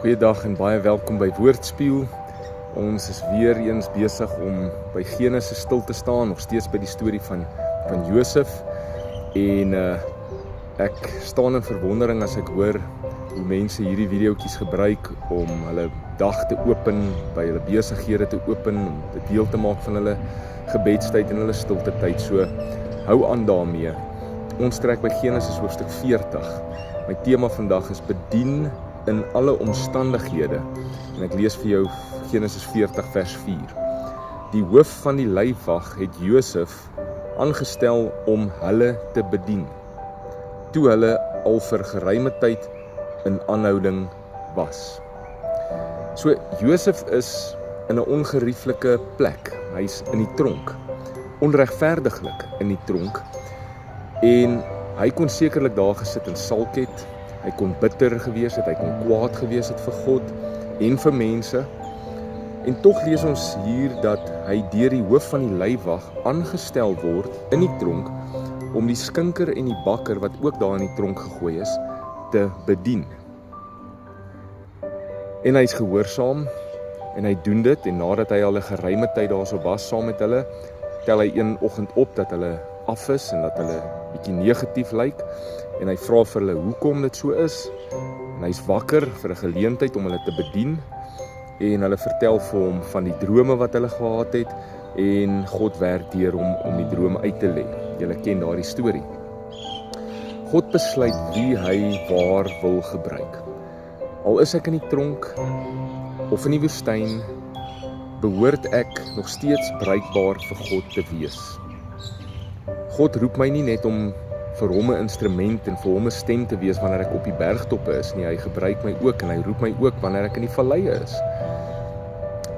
Goeiedag en baie welkom by Woordspieël. Ons is weer eens besig om by Genesis stil te staan, nog steeds by die storie van Josef. En ek staan in verwondering as ek hoor hoe mense hierdie videoetjies gebruik om hulle dag te open, by hulle besighede te open, om dit deel te maak van hulle gebedstyd en hulle stilte tyd. So hou aan daarmee. Ons trek by Genesis hoofstuk 40. My tema vandag is bedien in alle omstandighede. En ek lees vir jou Genesis 40 vers 4. Die hoof van die leiwag het Josef aangestel om hulle te bedien, toe hulle al vir geruime tyd in aanhouding was. So Josef is in 'n ongerieflike plek. Hy's in die tronk, onregverdiglik in die tronk. En hy kon sekerlik daar gesit en sulk het. Hy kon bitter gewees het, hy kon kwaad gewees het vir God en vir mense. En tog lees ons hier dat hy deur die hoof van die leiwag aangestel word in die tronk om die skinker en die bakker wat ook daar in die tronk gegooi is, te bedien. En hy's gehoorsaam en hy doen dit, en nadat hy al 'n geruime tyd daarso was saam met hulle, tel hy een oggend op dat hulle af is en dat hulle bietjie negatief lyk. En hy vra vir hulle hoekom dit so is. En hy's wakker vir 'n geleentheid om hulle te bedien. En hulle vertel vir hom van die drome wat hulle gehad het. En God werk deur hom om die drome uit te lê. Julle ken daardie storie. God besluit wie hy waar wil gebruik. Al is ek in die tronk of in die woestyn, behoort ek nog steeds bruikbaar vir God te wees. God roep my nie net om vir hom 'n instrument en vir hom 'n stem te wees wanneer ek op die bergtoppe is nie. Hy gebruik my ook en hy roep my ook wanneer ek in die valleie is.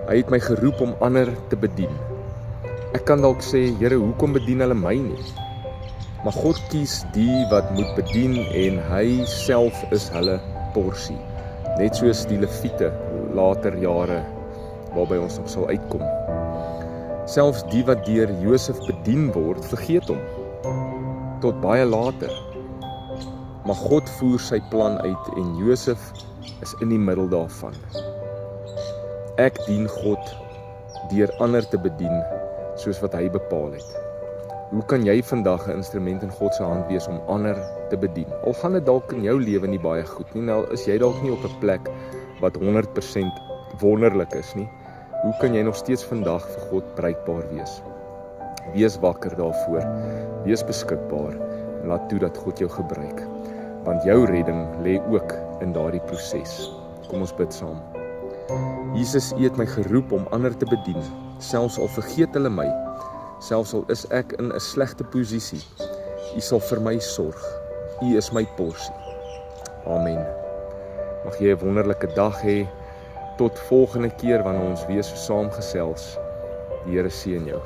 Hy het my geroep om ander te bedien. Ek kan dalk sê, Here, hoekom bedien hulle my nie? Maar God kies die wat moet bedien en hy self is hulle porsie. Net soos die Lewiete later jare waarby ons nog sal uitkom. Selfs die wat deur Josef bedien word, vergeet hom. Tot baie later. Maar God voer sy plan uit en Josef is in die middel daarvan. Ek dien God deur ander te bedien soos wat hy bepaal het. Hoe kan jy vandag 'n instrument in God se hand wees om ander te bedien? Al gaan dit dalk in jou lewe nie baie goed nie, nou is jy dalk nie op 'n plek wat 100% wonderlik is nie. Hoe kan jy nog steeds vandag vir God bruikbaar wees? Wees wakker daarvoor, wees beskikbaar en laat toe dat God jou gebruik. Want jou redding lê ook in daardie proses. Kom ons bid saam. Jesus, U het my geroep om ander te bedien, selfs al vergeet hulle my, selfs al is ek in 'n slegte posisie. U sal vir my sorg. U is my porsie. Amen. Mag jy 'n wonderlike dag hê. Tot volgende keer wanneer ons weer so saam gesels. Die Here seën jou.